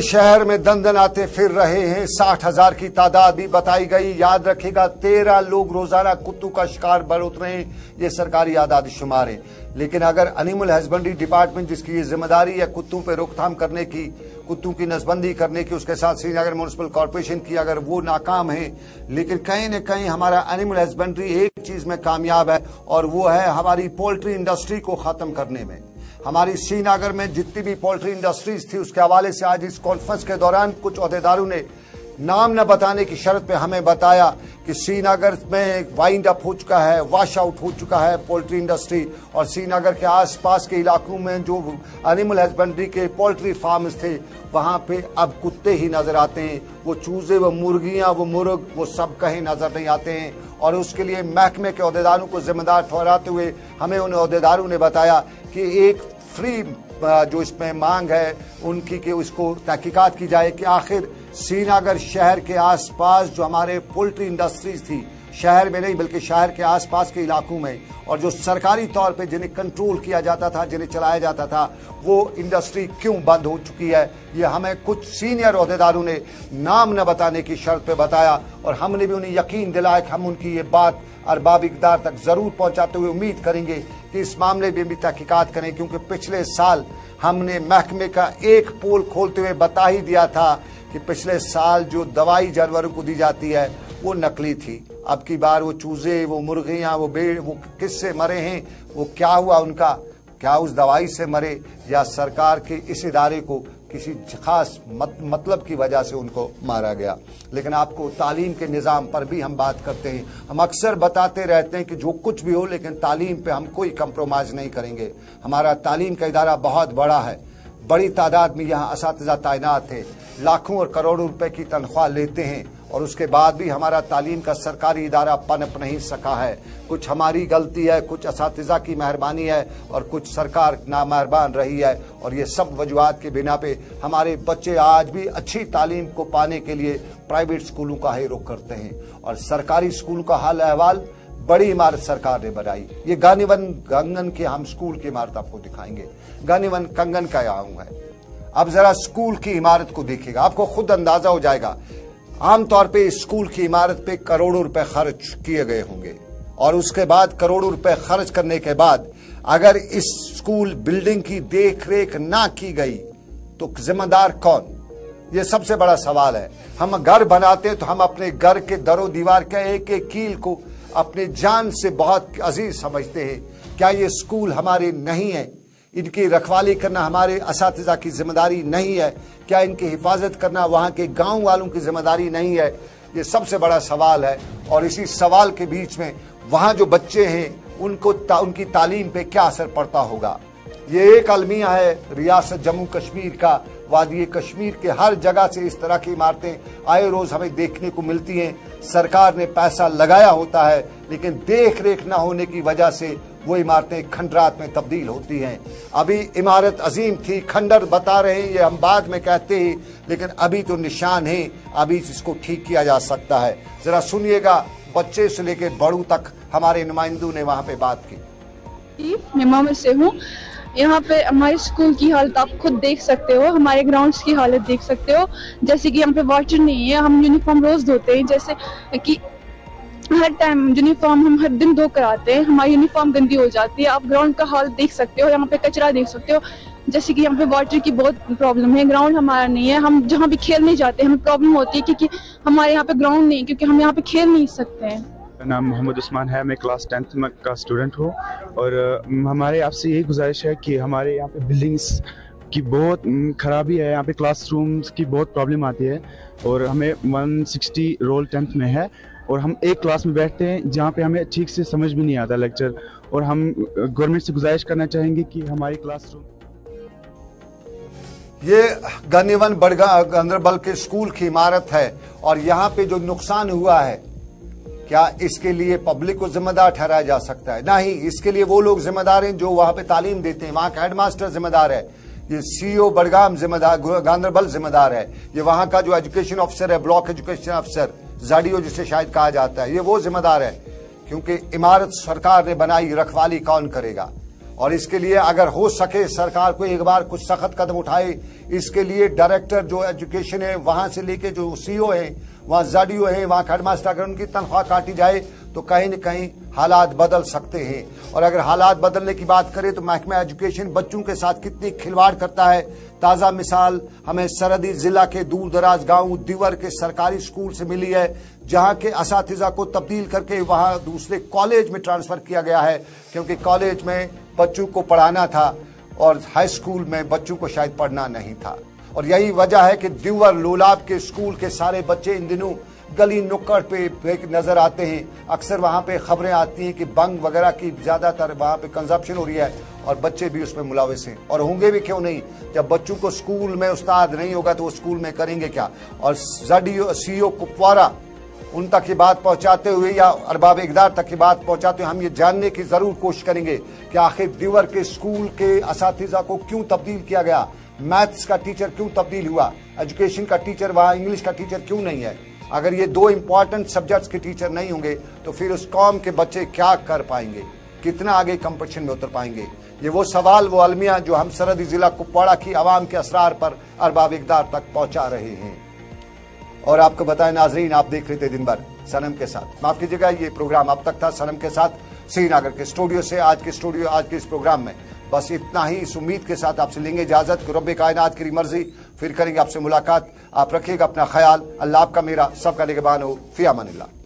पूरे शहर में दंदनाते फिर रहे हैं। 60,000 की तादाद भी बताई गई। याद रखेगा 13 लोग रोजाना कुत्तों का शिकार बरत रहे हैं। ये सरकारी आदाद शुमार है। लेकिन अगर एनिमल हस्बेंड्री डिपार्टमेंट जिसकी ये जिम्मेदारी है कुत्तों पर रोकथाम करने की, कुत्तों की नसबंदी करने की, उसके साथ श्रीनगर म्युनिसिपल कॉर्पोरेशन की, अगर वो नाकाम है, लेकिन कहीं न कहीं हमारा एनिमल हस्बेंड्री एक चीज में कामयाब है और वो है हमारी पोल्ट्री इंडस्ट्री को खत्म करने में। हमारी श्रीनगर में जितनी भी पोल्ट्री इंडस्ट्रीज थी उसके हवाले से आज इस कॉन्फ्रेंस के दौरान कुछ अहदेदारों ने नाम न बताने की शर्त पे हमें बताया कि श्रीनगर में वाइंड अप हो चुका है, वॉश आउट हो चुका है पोल्ट्री इंडस्ट्री, और श्रीनगर के आसपास के इलाकों में जो एनिमल हस्बेंड्री के पोल्ट्री फार्म्स थे वहां पे अब कुत्ते ही नजर आते हैं। वो चूजे, वो मुर्गियां, वो मुर्ग, वो सब कहीं नजर नहीं आते हैं। और उसके लिए महकमे के अहदेदारों को जिम्मेदार ठहराते हुए हमें उन अहदेदारों ने बताया कि एक फ्री जो इसमें मांग है उनकी कि उसको तहकीकात की जाए कि आखिर श्रीनगर शहर के आसपास जो हमारे पोल्ट्री इंडस्ट्रीज थी, शहर में नहीं बल्कि शहर के आसपास के इलाकों में, और जो सरकारी तौर पे जिन्हें कंट्रोल किया जाता था, जिन्हें चलाया जाता था, वो इंडस्ट्री क्यों बंद हो चुकी है। ये हमें कुछ सीनियर अहदेदारों ने नाम न बताने की शर्त पे बताया और हमने भी उन्हें यकीन दिलाया कि हम उनकी ये बात अरबाब इक़्तिदार तक जरूर पहुंचाते हुए उम्मीद करेंगे कि इस मामले में भी तहकीकात करें, क्योंकि पिछले साल हमने महकमे का एक पोल खोलते हुए बता ही दिया था कि पिछले साल जो दवाई जानवरों को दी जाती है वो नकली थी। अब की बार वो चूजे, वो मुर्गियां, वो भेड़, वो किससे मरे हैं, वो क्या हुआ उनका, क्या उस दवाई से मरे या सरकार के इस इदारे को किसी खास मतलब की वजह से उनको मारा गया। लेकिन आपको तालीम के निज़ाम पर भी हम बात करते हैं। हम अक्सर बताते रहते हैं कि जो कुछ भी हो लेकिन तालीम पे हम कोई कंप्रोमाइज़ नहीं करेंगे। हमारा तालीम का इदारा बहुत बड़ा है, बड़ी तादाद में यहाँ असातिज़ा तैनात है, लाखों और करोड़ों रुपए की तनख्वाह लेते हैं और उसके बाद भी हमारा तालीम का सरकारी इदारा पनप नहीं सका है। कुछ हमारी गलती है, कुछ असातिज़ा की मेहरबानी है और कुछ सरकार नामेहरबान रही है, और ये सब वजूहात के बिना पे हमारे बच्चे आज भी अच्छी तालीम को पाने के लिए प्राइवेट स्कूलों का ही रुख करते हैं। और सरकारी स्कूल का हाल अहवाल, बड़ी इमारत सरकार ने बनाई। ये गानीवन कंगन के हम स्कूल की इमारत आपको दिखाएंगे। गानीवन कंगन का यहाँ है। अब जरा स्कूल की इमारत को देखिएगा, आपको खुद अंदाजा हो जाएगा। आमतौर पे इस स्कूल की इमारत पे करोड़ों रुपए खर्च किए गए होंगे और उसके बाद करोड़ों रुपए खर्च करने के बाद अगर इस स्कूल बिल्डिंग की देख रेख ना की गई तो जिम्मेदार कौन? ये सबसे बड़ा सवाल है। हम घर बनाते हैं तो हम अपने घर के दरो दीवार के एक एक कील को अपनी जान से बहुत अजीज समझते हैं। क्या ये स्कूल हमारे नहीं है? इनकी रखवाली करना हमारे असातिज़ा की जिम्मेदारी नहीं है? क्या इनकी हिफाजत करना वहाँ के गांव वालों की जिम्मेदारी नहीं है? ये सबसे बड़ा सवाल है। और इसी सवाल के बीच में वहाँ जो बच्चे हैं उनको उनकी तालीम पे क्या असर पड़ता होगा। ये एक अलमिया है रियासत जम्मू कश्मीर का, वादी कश्मीर के हर जगह से इस तरह की इमारतें आए रोज हमें देखने को मिलती हैं। सरकार ने पैसा लगाया होता है लेकिन देख रेख न होने की वजह से वो इमारतें खंडरात में तब्दील होती हैं। अभी इमारत अजीम थी, खंडर बता रहे हैं, ये हम बाद में कहते हैं, लेकिन अभी तो निशान है, अभी इसको ठीक किया जा सकता है। जरा सुनिएगा, बच्चे से लेकर बड़ों तक हमारे नुमाइंदों ने वहां पे बात की। मैं मोहम्मद से हूँ। यहाँ पे हमारे स्कूल की हालत आप खुद देख सकते हो, हमारे ग्राउंड्स की हालत देख सकते हो। जैसे कि यहाँ पे वाटर नहीं है, हम यूनिफॉर्म रोज धोते हैं, जैसे कि हर टाइम यूनिफॉर्म हम हर दिन धो कर आते हैं, हमारी यूनिफॉर्म गंदी हो जाती है। आप ग्राउंड का हाल देख सकते हो, यहाँ पे कचरा देख सकते हो। जैसे कि यहाँ पे वाटर की बहुत प्रॉब्लम है, ग्राउंड हमारा नहीं है। हम जहाँ भी खेलने जाते हैं हमें प्रॉब्लम होती है क्योंकि हमारे यहाँ पे ग्राउंड नहीं, क्योंकि हम यहाँ पे खेल नहीं सकते हैं। मेरा नाम मोहम्मद उस्मान है, मैं क्लास 10th में का स्टूडेंट हूँ और हमारे आपसे यही गुजारिश है कि हमारे यहाँ पे बिल्डिंग्स की बहुत ख़राबी है, यहाँ पे क्लासरूम्स की बहुत प्रॉब्लम आती है और हमें 160 रोल 10th में है और हम एक क्लास में बैठते हैं जहाँ पे हमें ठीक से समझ भी नहीं आता लेक्चर। और हम गवर्नमेंट से गुजारिश करना चाहेंगे कि हमारी क्लासरूम, ये गानीवन गांदरबल के स्कूल की इमारत है और यहाँ पे जो नुकसान हुआ है क्या इसके लिए पब्लिक को जिम्मेदार ठहराया जा सकता है? नहीं, इसके लिए वो लोग जिम्मेदार हैं जो वहां पे तालीम देते हैं। वहां का हेडमास्टर जिम्मेदार है, ये सीईओ बडगाम जिम्मेदार, गांदरबल जिम्मेदार है, ये वहां का जो एजुकेशन ऑफिसर है, ब्लॉक एजुकेशन ऑफिसर जाडीओ जिसे शायद कहा जाता है, ये वो जिम्मेदार है। क्योंकि इमारत सरकार ने बनाई, रखवाली कौन करेगा? और इसके लिए अगर हो सके सरकार को एक बार कुछ सख्त कदम उठाए। इसके लिए डायरेक्टर जो एजुकेशन है वहां से लेके जो सीईओ है, वहां ZDO है, वहां हेडमास्टर, अगर उनकी तनख्वाह काटी जाए तो कहीं न कहीं हालात बदल सकते हैं। और अगर हालात बदलने की बात करें तो महकमा एजुकेशन बच्चों के साथ कितनी खिलवाड़ करता है। ताज़ा मिसाल हमें सरहदी जिला के दूर दराज गांव दिवर के सरकारी स्कूल से मिली है, जहां के असातिज़ा को तब्दील करके वहां दूसरे कॉलेज में ट्रांसफर किया गया है, क्योंकि कॉलेज में बच्चों को पढ़ाना था और हाई स्कूल में बच्चों को शायद पढ़ना नहीं था। और यही वजह है कि दिवर लोलाब के स्कूल के सारे बच्चे इन दिनों गली नुक्कड़ पे नजर आते हैं। अक्सर वहां पे खबरें आती हैं कि बंग वगैरह की ज्यादातर वहां पे कंजप्शन हो रही है और बच्चे भी उसमें मुलविस हैं। और होंगे भी क्यों नहीं, जब बच्चों को स्कूल में उस्ताद नहीं होगा तो वो स्कूल में करेंगे क्या। और ZDO CEO कुपवारा उन तक ये बात पहुंचाते हुए या अरबाब इक़दार तक ये बात पहुंचाते हुए हम ये जानने की जरूर कोशिश करेंगे कि आखिर दिवर के स्कूल के असातिज़ा को क्यों तब्दील किया गया, मैथ्स का टीचर क्यों तब्दील हुआ, एजुकेशन का टीचर वहां इंग्लिश का टीचर क्यों नहीं है। अगर ये दो इंपॉर्टेंट सब्जेक्ट्स के टीचर नहीं होंगे तो फिर उस कौम के बच्चे क्या कर पाएंगे, कितना आगे कंपटीशन में उतर पाएंगे। ये वो सवाल, वो अलमिया जो हम सरहदी जिला कुपवाड़ा की आवाम के असरार पर अरबाब इक़दार तक पहुंचा रहे हैं। और आपको बताएं नाजरीन, आप देख रहे थे दिन भर सनम के साथ। माफ कीजिएगा, ये प्रोग्राम अब तक था सनम के साथ श्रीनगर के स्टूडियो से। आज के इस प्रोग्राम में बस इतना ही। इस उम्मीद के साथ आपसे लेंगे इजाजत कि रब्बे कायनात की मर्जी, फिर करेंगे आपसे मुलाकात। आप रखिएगा अपना ख्याल। अल्लाह आपका मेरा सबका निगहबान हो। फी अमानिल्लाह।